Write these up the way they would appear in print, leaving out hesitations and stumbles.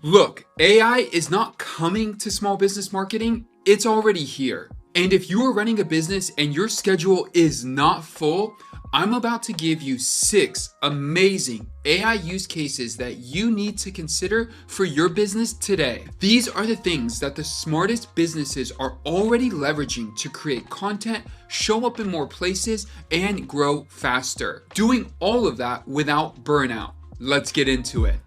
Look, AI is not coming to small business marketing, it's already here. And if you are running a business and your schedule is not full, I'm about to give you 6 amazing AI use cases that you need to consider for your business today. These are the things that the smartest businesses are already leveraging to create content, show up in more places, and grow faster. Doing all of that without burnout. Let's get into it.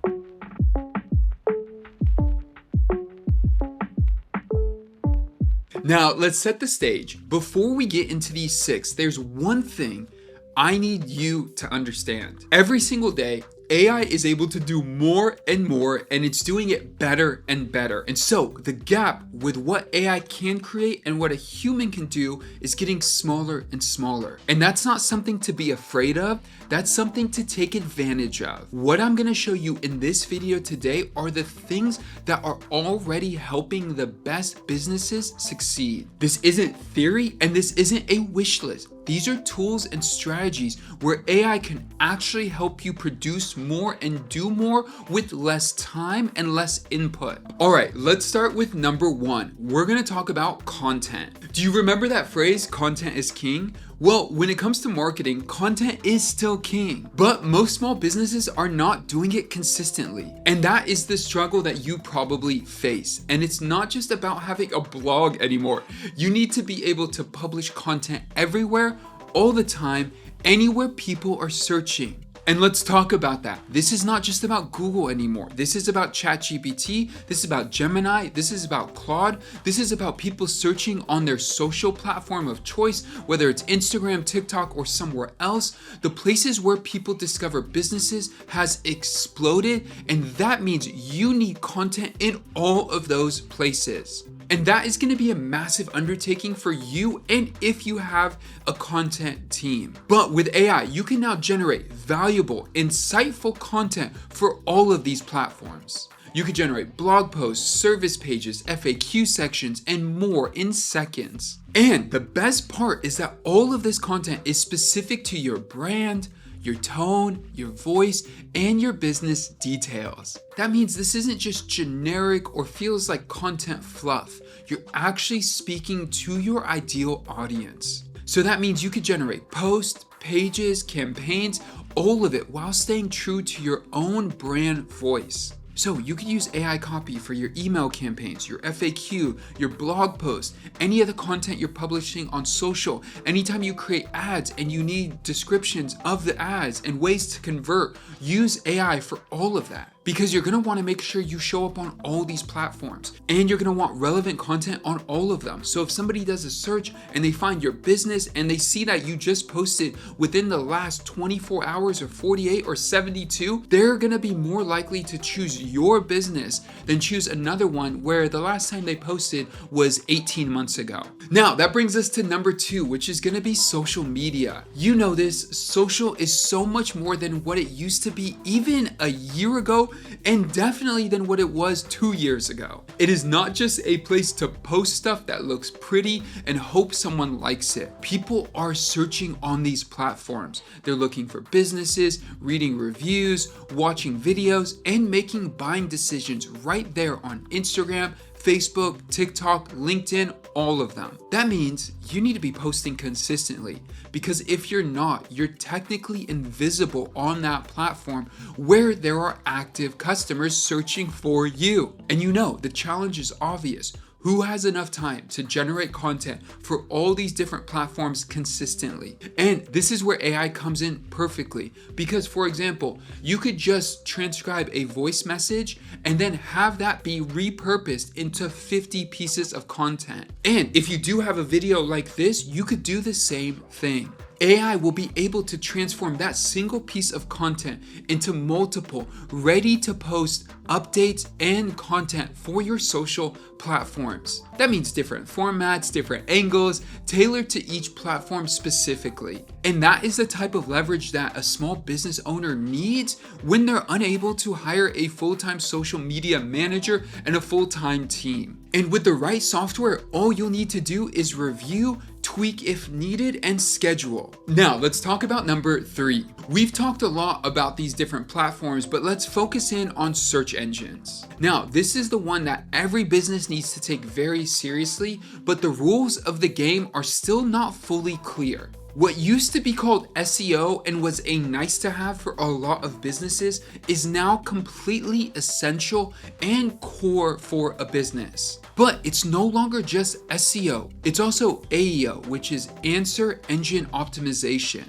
Now, let's set the stage. Before we get into these 6, there's one thing I need you to understand. Every single day, AI is able to do more and more, and it's doing it better and better. And so the gap with what AI can create and what a human can do is getting smaller and smaller. And that's not something to be afraid of. That's something to take advantage of. What I'm gonna show you in this video today are the things that are already helping the best businesses succeed. This isn't theory, and this isn't a wish list. These are tools and strategies where AI can actually help you produce more and do more with less time and less input. All right, let's start with number 1. We're gonna talk about content. Do you remember that phrase, content is king? Well, when it comes to marketing, content is still king, but most small businesses are not doing it consistently. And that is the struggle that you probably face. And it's not just about having a blog anymore. You need to be able to publish content everywhere, all the time, anywhere people are searching. And let's talk about that. This is not just about Google anymore. This is about ChatGPT. This is about Gemini. This is about Claude. This is about people searching on their social platform of choice, whether it's Instagram, TikTok, or somewhere else. The places where people discover businesses has exploded, and that means you need content in all of those places. And that is going to be a massive undertaking for you and if you have a content team. But with AI, you can now generate valuable, insightful content for all of these platforms. You could generate blog posts, service pages, FAQ sections, and more in seconds. And the best part is that all of this content is specific to your brand, your tone, your voice, and your business details. That means this isn't just generic or feels like content fluff. You're actually speaking to your ideal audience. So that means you could generate posts, pages, campaigns, all of it while staying true to your own brand voice. So you could use AI copy for your email campaigns, your FAQ, your blog posts, any of the content you're publishing on social. Anytime you create ads and you need descriptions of the ads and ways to convert, use AI for all of that. Because you're gonna wanna make sure you show up on all these platforms, and you're gonna want relevant content on all of them. So if somebody does a search and they find your business and they see that you just posted within the last 24 hours or 48 or 72, they're gonna be more likely to choose your business than choose another one where the last time they posted was 18 months ago. Now, that brings us to number 2, which is gonna be social media. You know this, social is so much more than what it used to be even a year ago, and definitely than what it was 2 years ago. It is not just a place to post stuff that looks pretty and hope someone likes it. People are searching on these platforms. They're looking for businesses, reading reviews, watching videos, and making buying decisions right there on Instagram, Facebook, TikTok, LinkedIn, all of them. That means you need to be posting consistently, because if you're not, you're technically invisible on that platform where there are active customers searching for you. And you know, the challenge is obvious. Who has enough time to generate content for all these different platforms consistently? And this is where AI comes in perfectly, because for example, you could just transcribe a voice message and then have that be repurposed into 50 pieces of content. And if you do have a video like this, you could do the same thing. AI will be able to transform that single piece of content into multiple ready to post updates and content for your social platforms. That means different formats, different angles, tailored to each platform specifically. And that is the type of leverage that a small business owner needs when they're unable to hire a full-time social media manager and a full-time team. And with the right software, all you'll need to do is review, tweak, tweak if needed, and schedule. Now, let's talk about number 3. We've talked a lot about these different platforms, but let's focus in on search engines. Now, this is the one that every business needs to take very seriously, but the rules of the game are still not fully clear. What used to be called SEO and was a nice to have for a lot of businesses is now completely essential and core for a business. But it's no longer just SEO, it's also AEO, which is Answer Engine Optimization.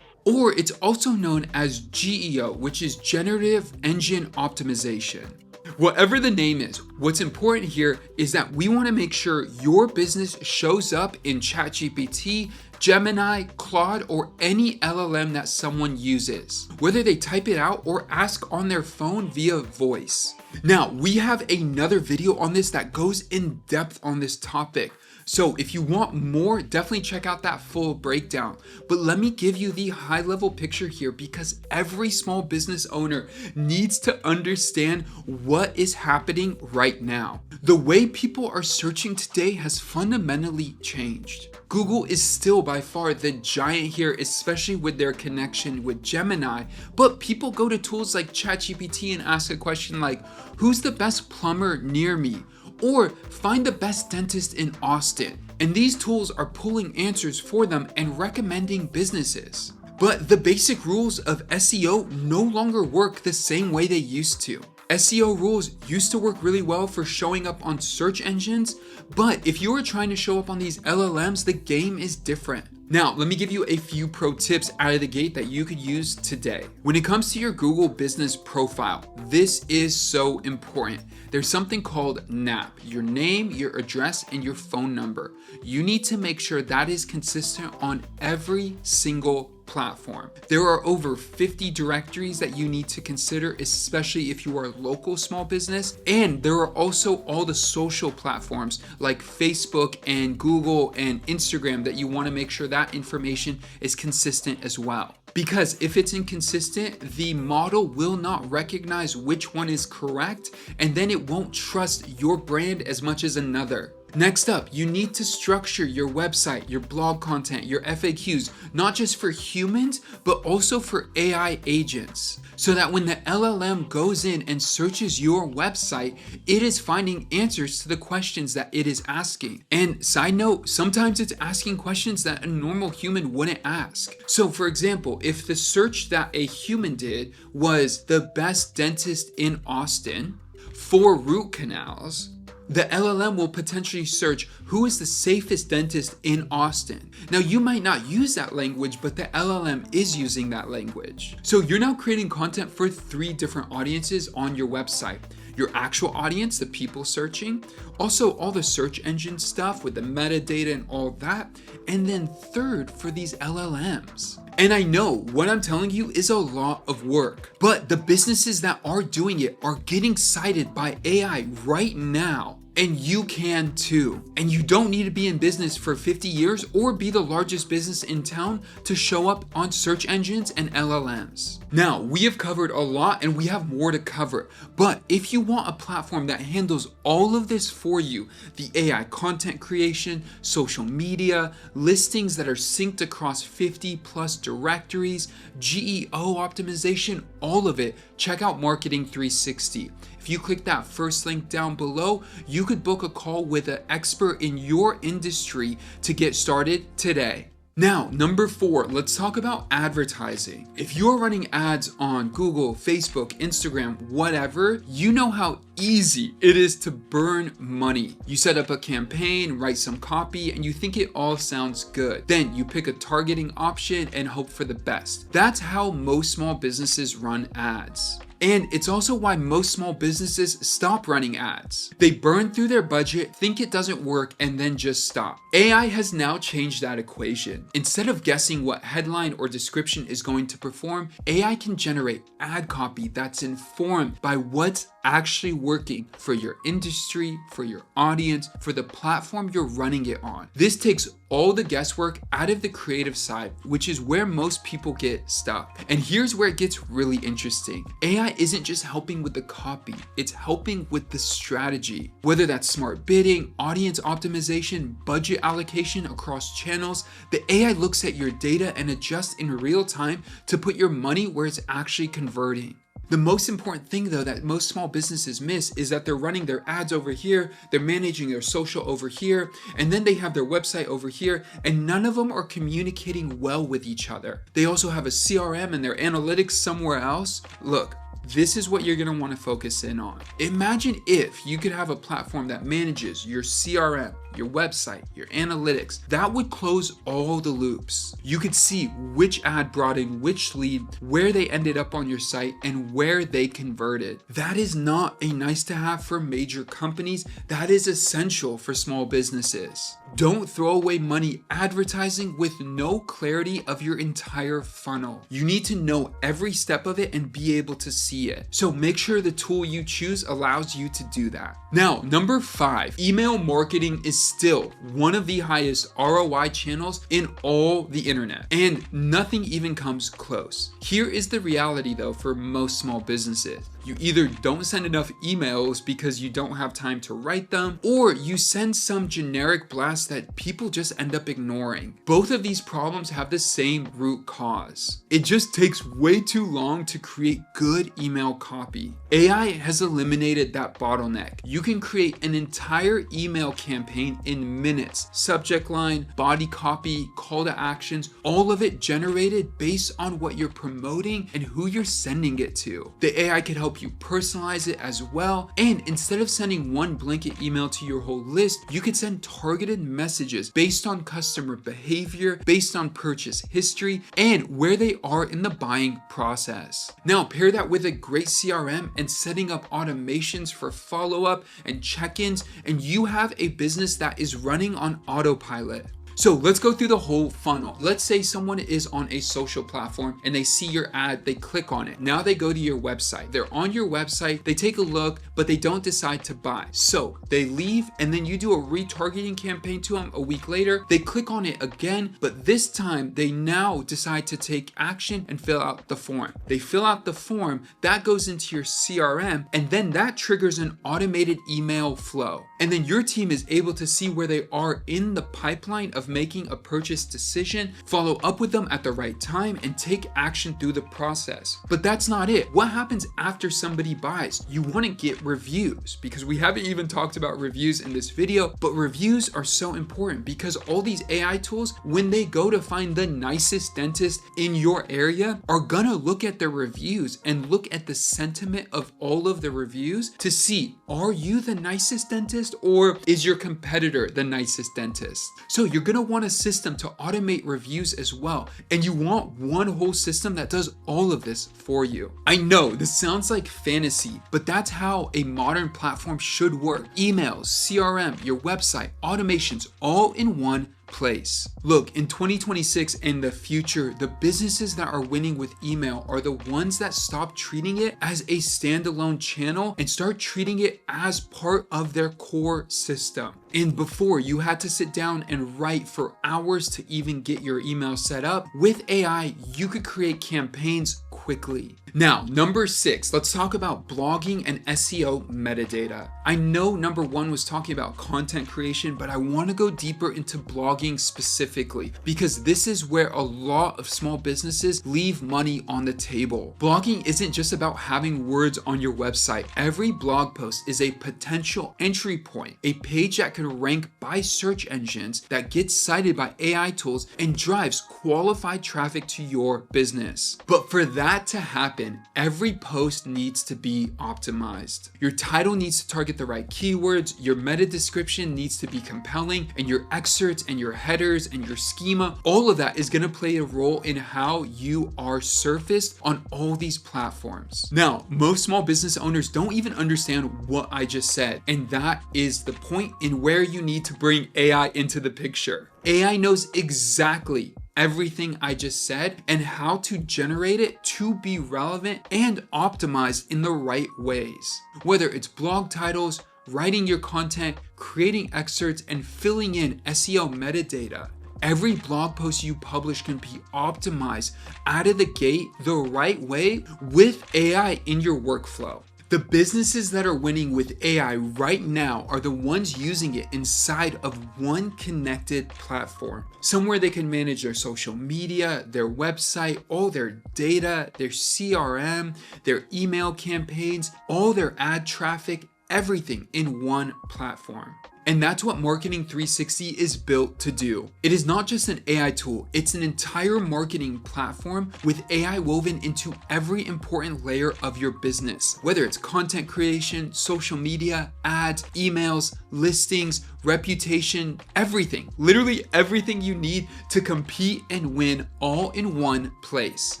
Or it's also known as GEO, which is Generative Engine Optimization. Whatever the name is, what's important here is that we want to make sure your business shows up in ChatGPT, Gemini, Claude, or any LLM that someone uses, whether they type it out or ask on their phone via voice. Now, we have another video on this that goes in depth on this topic. So if you want more, definitely check out that full breakdown. But let me give you the high level picture here because every small business owner needs to understand what is happening right now. The way people are searching today has fundamentally changed. Google is still by far the giant here, especially with their connection with Gemini, but people go to tools like ChatGPT and ask a question like, who's the best plumber near me? Or find the best dentist in Austin. And these tools are pulling answers for them and recommending businesses. But the basic rules of SEO no longer work the same way they used to. SEO rules used to work really well for showing up on search engines, but if you are trying to show up on these LLMs, the game is different. Now, let me give you a few pro tips out of the gate that you could use today. When it comes to your Google business profile, this is so important. There's something called NAP, your name, your address, and your phone number. You need to make sure that is consistent on every single platform. There are over 50 directories that you need to consider, especially if you are a local small business. And there are also all the social platforms like Facebook and Google and Instagram that you want to make sure that information is consistent as well. Because if it's inconsistent, the model will not recognize which one is correct, and then it won't trust your brand as much as another. Next up, you need to structure your website, your blog content, your FAQs, not just for humans, but also for AI agents. So that when the LLM goes in and searches your website, it is finding answers to the questions that it is asking. And side note, sometimes it's asking questions that a normal human wouldn't ask. So for example, if the search that a human did was the best dentist in Austin for root canals, the LLM will potentially search who is the safest dentist in Austin. Now, you might not use that language, but the LLM is using that language. So you're now creating content for 3 different audiences on your website. Your actual audience, the people searching, also all the search engine stuff with the metadata and all that, and then third for these LLMs. And I know what I'm telling you is a lot of work, but the businesses that are doing it are getting cited by AI right now. And you can too. And you don't need to be in business for 50 years or be the largest business in town to show up on search engines and LLMs. Now, we have covered a lot and we have more to cover. But if you want a platform that handles all of this for you, the AI content creation, social media, listings that are synced across 50 plus directories, GEO optimization, all of it, check out Marketing 360. If you click that first link down below, you could book a call with an expert in your industry to get started today. Now, number 4, let's talk about advertising. If you're running ads on Google, Facebook, Instagram, whatever, you know how easy it is to burn money. You set up a campaign, write some copy, and you think it all sounds good. Then you pick a targeting option and hope for the best. That's how most small businesses run ads. And it's also why most small businesses stop running ads. They burn through their budget, think it doesn't work, and then just stop. AI has now changed that equation. Instead of guessing what headline or description is going to perform, AI can generate ad copy that's informed by what's actually working for your industry, for your audience, for the platform you're running it on. This takes all the guesswork out of the creative side, which is where most people get stuck. And here's where it gets really interesting. AI isn't just helping with the copy, it's helping with the strategy. Whether that's smart bidding, audience optimization, budget allocation across channels, the AI looks at your data and adjusts in real time to put your money where it's actually converting. The most important thing though that most small businesses miss is that they're running their ads over here, they're managing their social over here, and then they have their website over here, and none of them are communicating well with each other. They also have a CRM and their analytics somewhere else. Look, this is what you're gonna wanna focus in on. Imagine if you could have a platform that manages your CRM, your website, your analytics. That would close all the loops. You could see which ad brought in which lead, where they ended up on your site, and where they converted. That is not a nice to have for major companies. That is essential for small businesses. Don't throw away money advertising with no clarity of your entire funnel. You need to know every step of it and be able to see it. So make sure the tool you choose allows you to do that. Now, number 5, email marketing is still one of the highest ROI channels in all the internet, and nothing even comes close. Here is the reality though for most small businesses. You either don't send enough emails because you don't have time to write them, or you send some generic blast that people just end up ignoring. Both of these problems have the same root cause. It just takes way too long to create good email copy. AI has eliminated that bottleneck. You can create an entire email campaign in minutes. Subject line, body copy, call to actions, all of it generated based on what you're promoting and who you're sending it to. The AI can help you personalize it as well, and instead of sending one blanket email to your whole list, you could send targeted messages based on customer behavior, based on purchase history, and where they are in the buying process. Now pair that with a great CRM and setting up automations for follow-up and check-ins, and you have a business that is running on autopilot. So let's go through the whole funnel. Let's say someone is on a social platform and they see your ad, they click on it. Now they go to your website. They're on your website, they take a look, but they don't decide to buy. So they leave, and then you do a retargeting campaign to them a week later. They click on it again, but this time they now decide to take action and fill out the form. They fill out the form, that goes into your CRM, and then that triggers an automated email flow. And then your team is able to see where they are in the pipeline of making a purchase decision, follow up with them at the right time, and take action through the process. But that's not it. What happens after somebody buys? You want to get reviews, because we haven't even talked about reviews in this video, but reviews are so important because all these AI tools, when they go to find the nicest dentist in your area, are gonna look at the reviews and look at the sentiment of all of the reviews to see, are you the nicest dentist or is your competitor the nicest dentist? So you're gonna want a system to automate reviews as well, and you want one whole system that does all of this for you. I know this sounds like fantasy, but that's how a modern platform should work. Emails, CRM, your website, automations, all in one place. Look, in 2026 and the future, the businesses that are winning with email are the ones that stop treating it as a standalone channel and start treating it as part of their core system. And before, you had to sit down and write for hours to even get your email set up. With AI, you could create campaigns quickly. Now, number 6, let's talk about blogging and SEO metadata. I know number 1 was talking about content creation, but I want to go deeper into blogging specifically because this is where a lot of small businesses leave money on the table. Blogging isn't just about having words on your website. Every blog post is a potential entry point, a page that can rank by search engines, that gets cited by AI tools and drives qualified traffic to your business. But for that to happen, every post needs to be optimized. Your title needs to target the right keywords, your meta description needs to be compelling, and your excerpts and your headers and your schema, all of that is going to play a role in how you are surfaced on all these platforms. Now, most small business owners don't even understand what I just said, and that is the point in where you need to bring AI into the picture. AI knows exactly everything I just said and how to generate it to be relevant and optimized in the right ways. Whether it's blog titles, writing your content, creating excerpts, and filling in SEO metadata. Every blog post you publish can be optimized out of the gate the right way with AI in your workflow. The businesses that are winning with AI right now are the ones using it inside of one connected platform. Somewhere they can manage their social media, their website, all their data, their CRM, their email campaigns, all their ad traffic, everything in one platform. And that's what Marketing 360 is built to do. It is not just an AI tool, it's an entire marketing platform with AI woven into every important layer of your business. Whether it's content creation, social media, ads, emails, listings, reputation, everything. Literally everything you need to compete and win all in one place.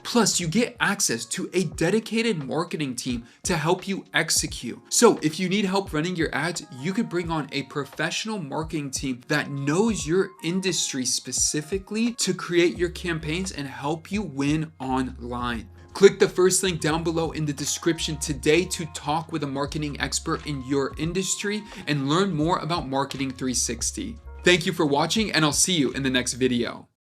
Plus, you get access to a dedicated marketing team to help you execute. So if you need help running your ads, you could bring on a professional marketing team that knows your industry specifically to create your campaigns and help you win online. Click the first link down below in the description today to talk with a marketing expert in your industry and learn more about Marketing 360. Thank you for watching, and I'll see you in the next video.